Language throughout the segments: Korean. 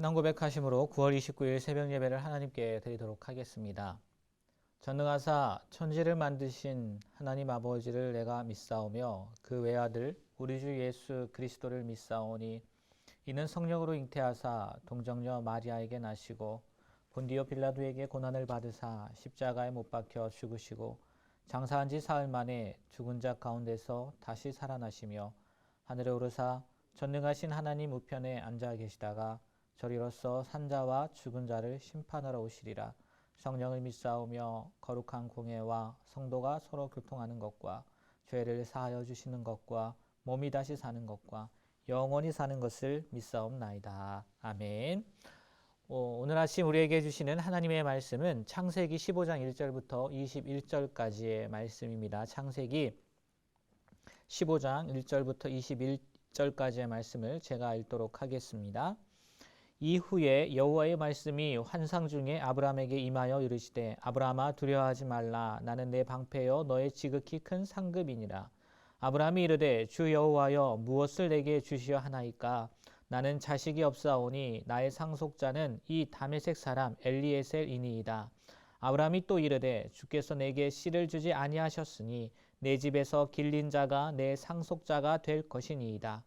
신앙 고백하심으로 9월 29일 새벽 예배를 하나님께 드리도록 하겠습니다. 전능하사 천지를 만드신 하나님 아버지를 내가 믿사오며 그 외아들 우리 주 예수 그리스도를 믿사오니 이는 성령으로 잉태하사 동정녀 마리아에게 나시고 본디오 빌라도에게 고난을 받으사 십자가에 못 박혀 죽으시고 장사한 지 사흘 만에 죽은 자 가운데서 다시 살아나시며 하늘에 오르사 전능하신 하나님 우편에 앉아 계시다가 저리로서 산자와 죽은 자를 심판하러 오시리라. 성령을 믿사오며 거룩한 공예와 성도가 서로 교통하는 것과 죄를 사하여 주시는 것과 몸이 다시 사는 것과 영원히 사는 것을 믿사옵나이다. 아멘. 오늘 아침 우리에게 주시는 하나님의 말씀은 창세기 15장 1절부터 21절까지의 말씀입니다. 창세기 15장 1절부터 21절까지의 말씀을 제가 읽도록 하겠습니다. 이후에 여호와의 말씀이 환상 중에 아브라함에게 임하여 이르시되 아브라함아 두려워하지 말라. 나는 내 방패여 너의 지극히 큰 상급이니라. 아브라함이 이르되 주 여호와여 무엇을 내게 주시어 하나이까? 나는 자식이 없사오니 나의 상속자는 이 다메섹 사람 엘리에셀이니이다. 아브라함이 또 이르되 주께서 내게 씨를 주지 아니하셨으니 내 집에서 길린 자가 내 상속자가 될 것이니이다.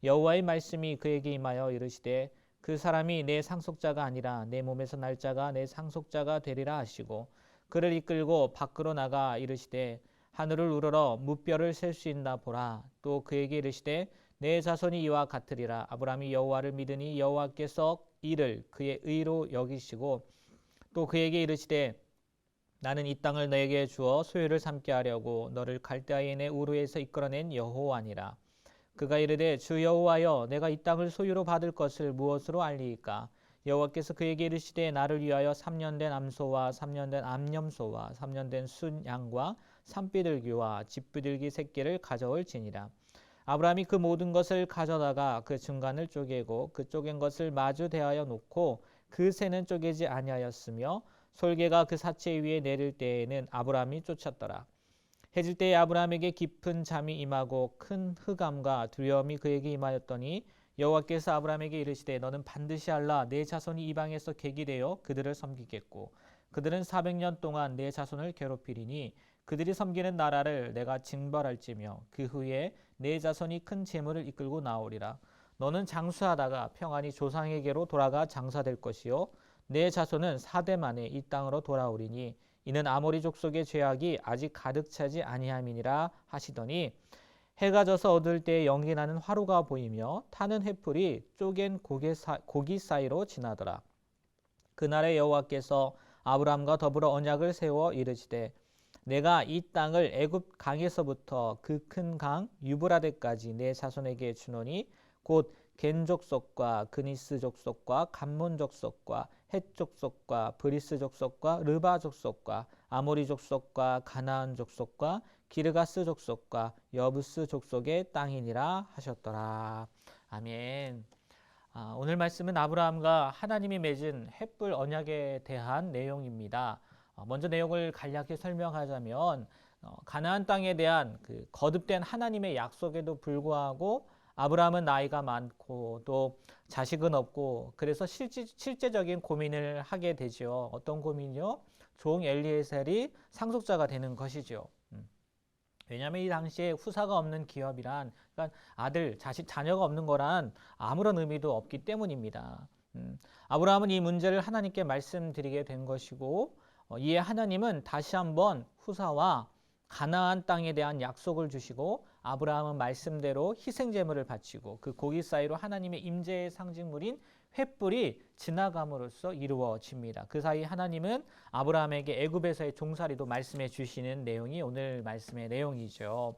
여호와의 말씀이 그에게 임하여 이르시되 그 사람이 내 상속자가 아니라 내 몸에서 날 자가 내 상속자가 되리라 하시고 그를 이끌고 밖으로 나가 이르시되 하늘을 우러러 무뼈를 셀 수 있나 보라. 또 그에게 이르시되 내 자손이 이와 같으리라. 아브라함이 여호와를 믿으니 여호와께서 이를 그의 의로 여기시고 또 그에게 이르시되 나는 이 땅을 너에게 주어 소유를 삼게 하려고 너를 갈대아인의 우르에서 이끌어낸 여호와니라. 그가 이르되 주 여호와여 내가 이 땅을 소유로 받을 것을 무엇으로 알리이까? 여호와께서 그에게 이르시되 나를 위하여 3년 된 암소와 3년 된 암염소와 3년 된 순양과 산비둘기와 집비둘기 새끼를 가져올지니라. 아브라함이 그 모든 것을 가져다가 그 중간을 쪼개고 그 쪼갠 것을 마주 대하여 놓고 그 새는 쪼개지 아니하였으며 솔개가 그 사체 위에 내릴 때에는 아브라함이 쫓았더라. 해질 때에 아브라함에게 깊은 잠이 임하고 큰 흑암과 두려움이 그에게 임하였더니 여호와께서 아브라함에게 이르시되 너는 반드시 알라. 내 자손이 이방에서 객이 되어 그들을 섬기겠고 그들은 400년 동안 내 자손을 괴롭히리니 그들이 섬기는 나라를 내가 징벌할지며 그 후에 내 자손이 큰 재물을 이끌고 나오리라. 너는 장수하다가 평안히 조상에게로 돌아가 장사될 것이요 내 자손은 4대 만에 이 땅으로 돌아오리니 이는 아모리 족속의 죄악이 아직 가득 차지 아니함이니라 하시더니 해가 져서 어두울 때에 연기 나는 화로가 보이며 타는 횃불이 쪼갠 고기 사이로 지나더라. 그날에 여호와께서 아브라함과 더불어 언약을 세워 이르시되 내가 이 땅을 애굽 강에서부터 그 큰 강 유브라데까지 내 자손에게 주노니 곧 겐 족속과 그니스 족속과 감몬 족속과 헷 족속과 브리스 족속과 르바 족속과 아모리 족속과 가나안 족속과 기르가스 족속과 여부스 족속의 땅이니라 하셨더라. 아멘. 오늘 말씀은 아브라함과 하나님이 맺은 횃불 언약에 대한 내용입니다. 먼저 내용을 간략히 설명하자면 가나안 땅에 대한 그 거듭된 하나님의 약속에도 불구하고 아브라함은 나이가 많고 또 자식은 없고 그래서 실제적인 고민을 하게 되죠. 어떤 고민이요? 종 엘리에셀이 상속자가 되는 것이죠. 왜냐하면 이 당시에 후사가 없는 기업이란 그러니까 아들, 자식, 자녀가 없는 거란 아무런 의미도 없기 때문입니다. 아브라함은 이 문제를 하나님께 말씀드리게 된 것이고 이에 하나님은 다시 한번 후사와 가나안 땅에 대한 약속을 주시고 아브라함은 말씀대로 희생제물을 바치고 그 고기 사이로 하나님의 임재의 상징물인 횃불이 지나감으로써 이루어집니다. 그 사이 하나님은 아브라함에게 애굽에서의 종살이도 말씀해 주시는 내용이 오늘 말씀의 내용이죠.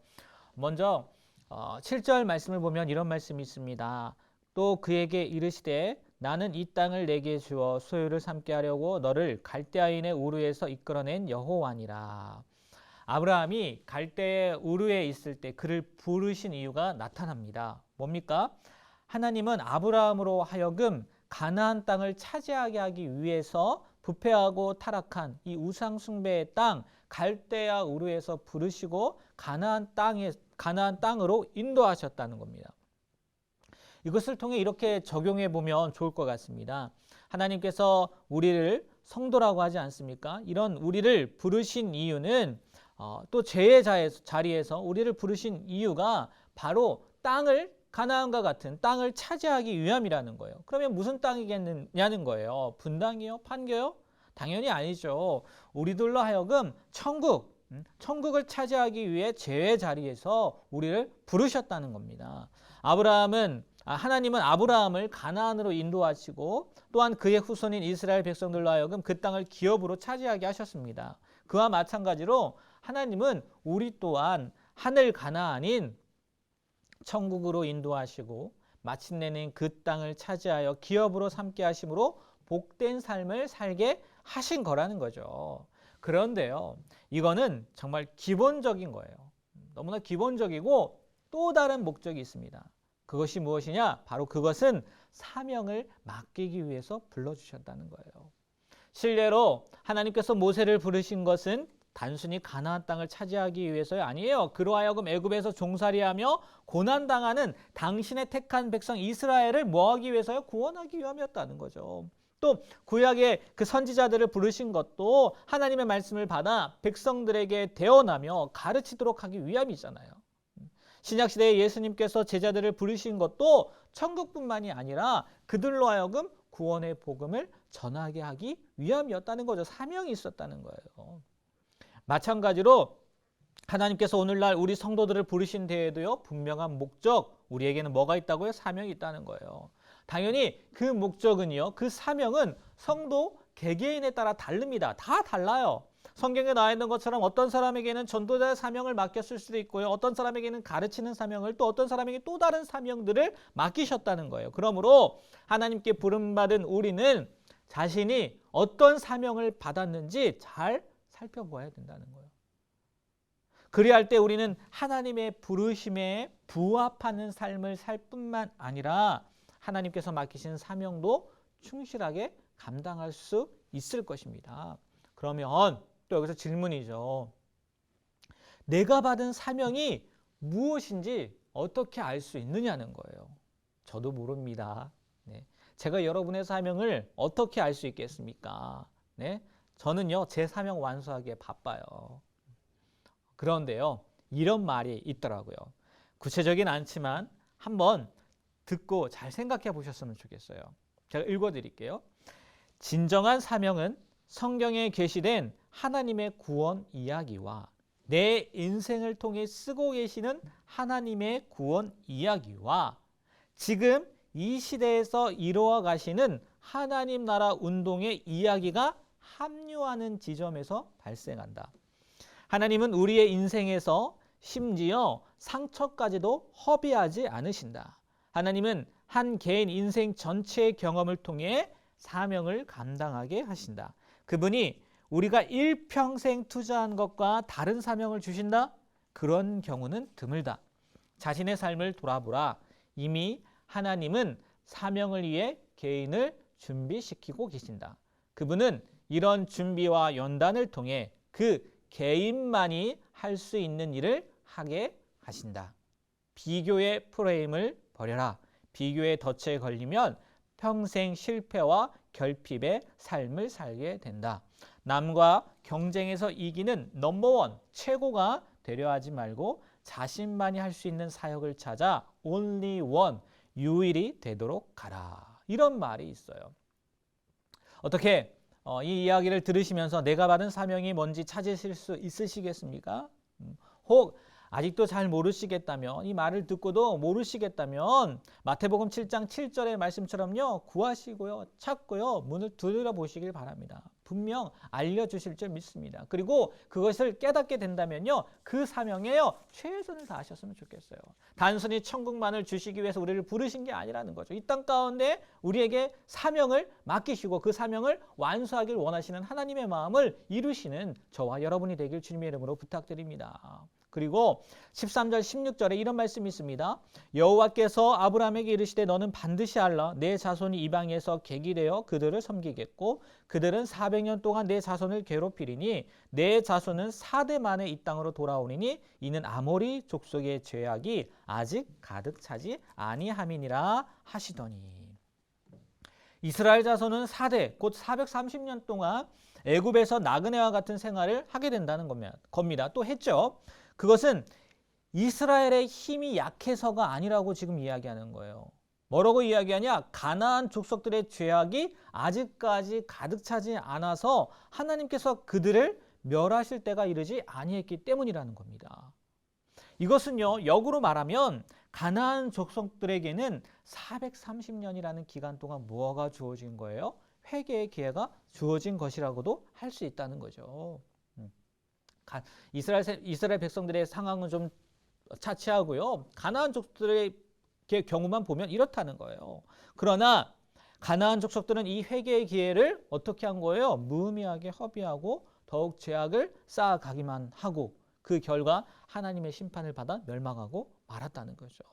먼저 7절 말씀을 보면 이런 말씀이 있습니다. 또 그에게 이르시되 나는 이 땅을 내게 주어 소유를 삼게 하려고 너를 갈대아인의 우르에서 이끌어낸 여호와니라. 아브라함이 갈대 우르에 있을 때 그를 부르신 이유가 나타납니다. 뭡니까? 하나님은 아브라함으로 하여금 가나안 땅을 차지하게 하기 위해서 부패하고 타락한 이 우상 숭배의 땅 갈대아 우르에서 부르시고 가나안 땅으로 인도하셨다는 겁니다. 이것을 통해 이렇게 적용해 보면 좋을 것 같습니다. 하나님께서 우리를 성도라고 하지 않습니까? 이런 우리를 부르신 이유는 또 죄의 자리에서 우리를 부르신 이유가 바로 가나안과 같은 땅을 차지하기 위함이라는 거예요. 그러면 무슨 땅이겠느냐는 거예요. 분당이요? 판교요? 당연히 아니죠. 우리들로 하여금 천국을 차지하기 위해 죄의 자리에서 우리를 부르셨다는 겁니다. 하나님은 아브라함을 가나안으로 인도하시고 또한 그의 후손인 이스라엘 백성들로 하여금 그 땅을 기업으로 차지하게 하셨습니다. 그와 마찬가지로 하나님은 우리 또한 하늘 가나안인 천국으로 인도하시고 마침내는 그 땅을 차지하여 기업으로 삼게 하심으로 복된 삶을 살게 하신 거라는 거죠. 그런데요, 이거는 정말 기본적인 거예요. 너무나 기본적이고 또 다른 목적이 있습니다. 그것이 무엇이냐? 바로 그것은 사명을 맡기기 위해서 불러주셨다는 거예요. 실례로 하나님께서 모세를 부르신 것은 단순히 가나안 땅을 차지하기 위해서는 아니에요. 그로 하여금 애굽에서 종살이하며 고난당하는 당신의 택한 백성 이스라엘을 뭐하기 위해서요? 구원하기 위함이었다는 거죠. 또 구약의 그 선지자들을 부르신 것도 하나님의 말씀을 받아 백성들에게 대언하며 가르치도록 하기 위함이잖아요. 신약시대에 예수님께서 제자들을 부르신 것도 천국뿐만이 아니라 그들로 하여금 구원의 복음을 전하게 하기 위함이었다는 거죠. 사명이 있었다는 거예요. 마찬가지로 하나님께서 오늘날 우리 성도들을 부르신 데에도요, 분명한 목적, 우리에게는 뭐가 있다고요? 사명이 있다는 거예요. 당연히 그 목적은요, 그 사명은 성도 개개인에 따라 다릅니다. 다 달라요. 성경에 나와 있는 것처럼 어떤 사람에게는 전도자의 사명을 맡겼을 수도 있고요. 어떤 사람에게는 가르치는 사명을, 또 어떤 사람에게 또 다른 사명들을 맡기셨다는 거예요. 그러므로 하나님께 부름받은 우리는 자신이 어떤 사명을 받았는지 잘 살펴보아야 된다는 거예요. 그리할 때 우리는 하나님의 부르심에 부합하는 삶을 살 뿐만 아니라 하나님께서 맡기신 사명도 충실하게 감당할 수 있을 것입니다. 그러면 또 여기서 질문이죠. 내가 받은 사명이 무엇인지 어떻게 알 수 있느냐는 거예요. 저도 모릅니다. 네. 제가 여러분의 사명을 어떻게 알 수 있겠습니까? 네. 저는요, 제 사명 완수하기에 바빠요. 그런데요, 이런 말이 있더라고요. 구체적이진 않지만 한번 듣고 잘 생각해 보셨으면 좋겠어요. 제가 읽어드릴게요. 진정한 사명은 성경에 게시된 하나님의 구원 이야기와 내 인생을 통해 쓰고 계시는 하나님의 구원 이야기와 지금 이 시대에서 이루어 가시는 하나님 나라 운동의 이야기가 합류하는 지점에서 발생한다. 하나님은 우리의 인생에서 심지어 상처까지도 허비하지 않으신다. 하나님은 한 개인 인생 전체의 경험을 통해 사명을 감당하게 하신다. 그분이 우리가 일평생 투자한 것과 다른 사명을 주신다? 그런 경우는 드물다. 자신의 삶을 돌아보라. 이미 하나님은 사명을 위해 개인을 준비시키고 계신다. 그분은 이런 준비와 연단을 통해 그 개인만이 할 수 있는 일을 하게 하신다. 비교의 프레임을 버려라. 비교의 덫에 걸리면 평생 실패와 결핍의 삶을 살게 된다. 남과 경쟁에서 이기는 넘버원, 최고가 되려 하지 말고 자신만이 할 수 있는 사역을 찾아 only one, 유일이 되도록 가라. 이런 말이 있어요. 어떻게 이 이야기를 들으시면서 내가 받은 사명이 뭔지 찾으실 수 있으시겠습니까? 혹 아직도 잘 모르시겠다면, 이 말을 듣고도 모르시겠다면 마태복음 7장 7절의 말씀처럼요, 구하시고요, 찾고요, 문을 두드려 보시길 바랍니다. 분명 알려주실 줄 믿습니다. 그리고 그것을 깨닫게 된다면요, 그 사명에요 최선을 다하셨으면 좋겠어요. 단순히 천국만을 주시기 위해서 우리를 부르신 게 아니라는 거죠. 이 땅 가운데 우리에게 사명을 맡기시고 그 사명을 완수하길 원하시는 하나님의 마음을 이루시는 저와 여러분이 되길 주님의 이름으로 부탁드립니다. 그리고 13절 16절에 이런 말씀이 있습니다. 여호와께서 아브라함에게 이르시되 너는 반드시 알라. 내 자손이 이방에서 객이 되어 그들을 섬기겠고 그들은 400년 동안 내 자손을 괴롭히리니 내 자손은 4대 만에 이 땅으로 돌아오리니 이는 아모리 족속의 죄악이 아직 가득 차지 아니함이니라 하시더니. 이스라엘 자손은 4대 곧 430년 동안 애굽에서 나그네와 같은 생활을 하게 된다는 겁니다. 또 했죠. 그것은 이스라엘의 힘이 약해서가 아니라고 지금 이야기하는 거예요. 뭐라고 이야기하냐? 가나안 족속들의 죄악이 아직까지 가득 차지 않아서 하나님께서 그들을 멸하실 때가 이르지 아니했기 때문이라는 겁니다. 이것은요, 역으로 말하면 가나안 족속들에게는 430년이라는 기간 동안 무엇가 주어진 거예요? 회개의 기회가 주어진 것이라고도 할 수 있다는 거죠. 이스라엘 백성들의 상황은 좀 차치하고요. 가나안 족속들의 경우만 보면 이렇다는 거예요. 그러나 가나안 족속들은 이 회개의 기회를 어떻게 한 거예요? 무의미하게 허비하고 더욱 죄악을 쌓아가기만 하고 그 결과 하나님의 심판을 받아 멸망하고 말았다는 거죠.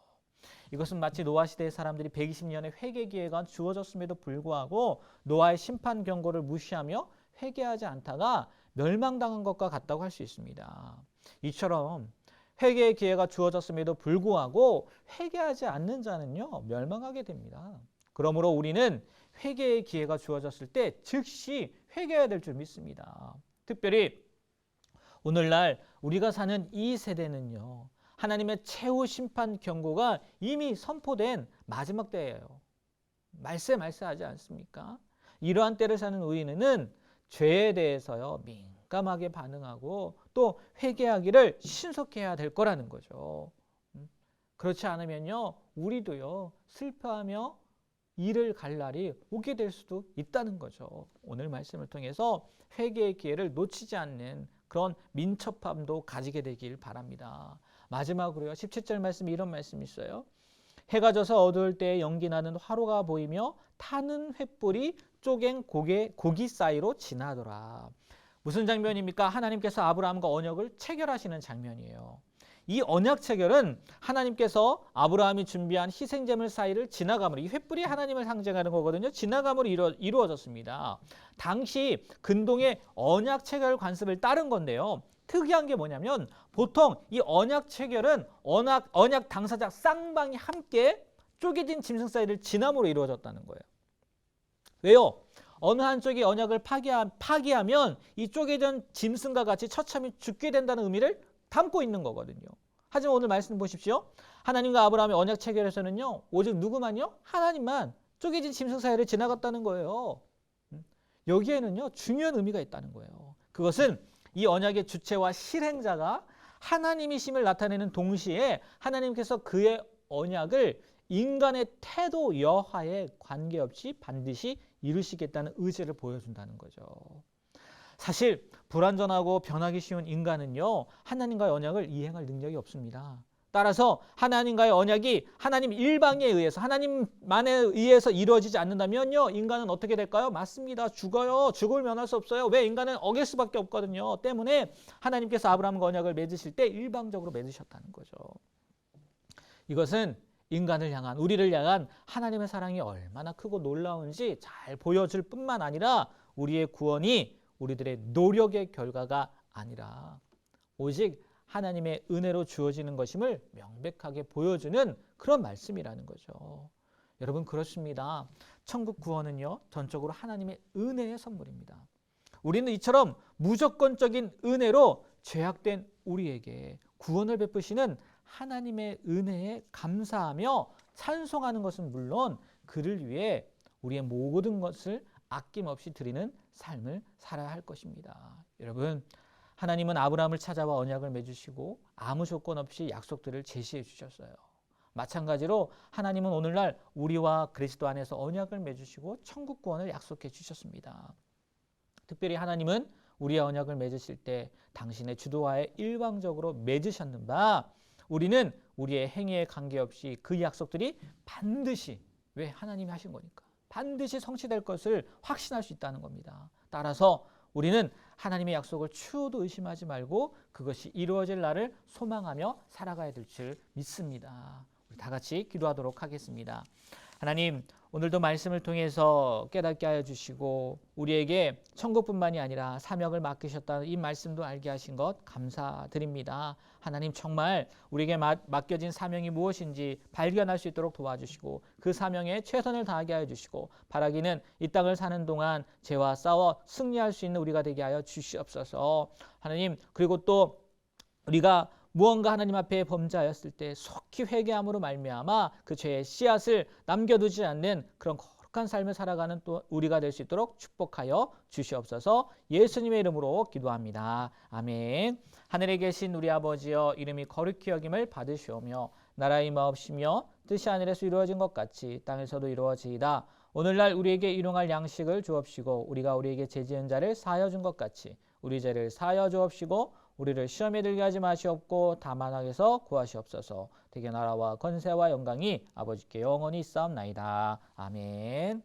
이것은 마치 노아 시대의 사람들이 120년의 회개 기회가 주어졌음에도 불구하고 노아의 심판 경고를 무시하며 회개하지 않다가 멸망당한 것과 같다고 할 수 있습니다. 이처럼 회개의 기회가 주어졌음에도 불구하고 회개하지 않는 자는요, 멸망하게 됩니다. 그러므로 우리는 회개의 기회가 주어졌을 때 즉시 회개해야 될 줄 믿습니다. 특별히 오늘날 우리가 사는 이 세대는요, 하나님의 최후 심판 경고가 이미 선포된 마지막 때예요. 말세하지 않습니까? 이러한 때를 사는 우리는 죄에 대해서요, 민감하게 반응하고 또 회개하기를 신속히 해야 될 거라는 거죠. 그렇지 않으면요, 우리도요, 슬퍼하며 이를 갈 날이 오게 될 수도 있다는 거죠. 오늘 말씀을 통해서 회개의 기회를 놓치지 않는 그런 민첩함도 가지게 되길 바랍니다. 마지막으로요, 17절 말씀에 이런 말씀이 있어요. 해가 져서 어두울 때에 연기나는 화로가 보이며 타는 횃불이 쪼갠 고기 사이로 지나더라. 무슨 장면입니까? 하나님께서 아브라함과 언약을 체결하시는 장면이에요. 이 언약 체결은 하나님께서 아브라함이 준비한 희생제물 사이를 지나감으로, 이 횃불이 하나님을 상징하는 거거든요. 지나감으로 이루어졌습니다. 당시 근동의 언약 체결 관습을 따른 건데요. 특이한 게 뭐냐면 보통 이 언약 체결은 언약 당사자 쌍방이 함께 쪼개진 짐승 사이를 지남으로 이루어졌다는 거예요. 왜요? 어느 한쪽이 언약을 파기하면 이 쪼개진 짐승과 같이 처참히 죽게 된다는 의미를 담고 있는 거거든요. 하지만 오늘 말씀 보십시오. 하나님과 아브라함의 언약 체결에서는요, 오직 누구만요? 하나님만 쪼개진 짐승 사이를 지나갔다는 거예요. 여기에는요, 중요한 의미가 있다는 거예요. 그것은 이 언약의 주체와 실행자가 하나님이심을 나타내는 동시에 하나님께서 그의 언약을 인간의 태도 여하에 관계없이 반드시 이루시겠다는 의지를 보여준다는 거죠. 사실 불완전하고 변하기 쉬운 인간은요, 하나님과의 언약을 이행할 능력이 없습니다. 따라서 하나님과의 언약이 하나님 일방에 의해서, 하나님만에 의해서 이루어지지 않는다면요, 인간은 어떻게 될까요? 맞습니다. 죽어요. 죽음을 면할 수 없어요. 왜? 인간은 어길 수밖에 없거든요. 때문에 하나님께서 아브라함과 언약을 맺으실 때 일방적으로 맺으셨다는 거죠. 이것은 인간을 향한, 우리를 향한 하나님의 사랑이 얼마나 크고 놀라운지 잘 보여줄 뿐만 아니라 우리의 구원이 우리들의 노력의 결과가 아니라 오직 하나님의 은혜로 주어지는 것임을 명백하게 보여주는 그런 말씀이라는 거죠. 여러분, 그렇습니다. 천국 구원은요, 전적으로 하나님의 은혜의 선물입니다. 우리는 이처럼 무조건적인 은혜로 죄악된 우리에게 구원을 베푸시는 하나님의 은혜에 감사하며 찬송하는 것은 물론 그를 위해 우리의 모든 것을 아낌없이 드리는 삶을 살아야 할 것입니다. 여러분, 하나님은 아브라함을 찾아와 언약을 맺으시고 아무 조건 없이 약속들을 제시해 주셨어요. 마찬가지로 하나님은 오늘날 우리와 그리스도 안에서 언약을 맺으시고 천국 구원을 약속해 주셨습니다. 특별히 하나님은 우리의 언약을 맺으실 때 당신의 주도하에 일방적으로 맺으셨는 바 우리는 우리의 행위에 관계없이 그 약속들이 반드시, 왜? 하나님이 하신 거니까 반드시 성취될 것을 확신할 수 있다는 겁니다. 따라서 우리는 하나님의 약속을 추호도 의심하지 말고 그것이 이루어질 날을 소망하며 살아가야 될 줄 믿습니다. 우리 다 같이 기도하도록 하겠습니다. 하나님, 오늘도 말씀을 통해서 깨닫게 하여 주시고 우리에게 천국뿐만이 아니라 사명을 맡기셨다는 이 말씀도 알게 하신 것 감사드립니다. 하나님, 정말 우리에게 맡겨진 사명이 무엇인지 발견할 수 있도록 도와주시고 그 사명에 최선을 다하게 하여 주시고 바라기는 이 땅을 사는 동안 죄와 싸워 승리할 수 있는 우리가 되게 하여 주시옵소서. 하나님, 그리고 또 우리가 무언가 하나님 앞에 범죄하였을 때 속히 회개함으로 말미암아 그 죄의 씨앗을 남겨두지 않는 그런 거룩한 삶을 살아가는 또 우리가 될 수 있도록 축복하여 주시옵소서. 예수님의 이름으로 기도합니다. 아멘. 하늘에 계신 우리 아버지여, 이름이 거룩히 여김을 받으시오며 나라의 임하옵시며 뜻이 하늘에서 이루어진 것 같이 땅에서도 이루어지이다. 오늘날 우리에게 일용할 양식을 주옵시고 우리가 우리에게 죄 지은 자를 사하여 준 것 같이 우리 죄를 사하여 주옵시고 우리를 시험에 들게 하지 마시옵고 다만 악에서 구하시옵소서. 대개 나라와 권세와 영광이 아버지께 영원히 있사옵나이다. 아멘.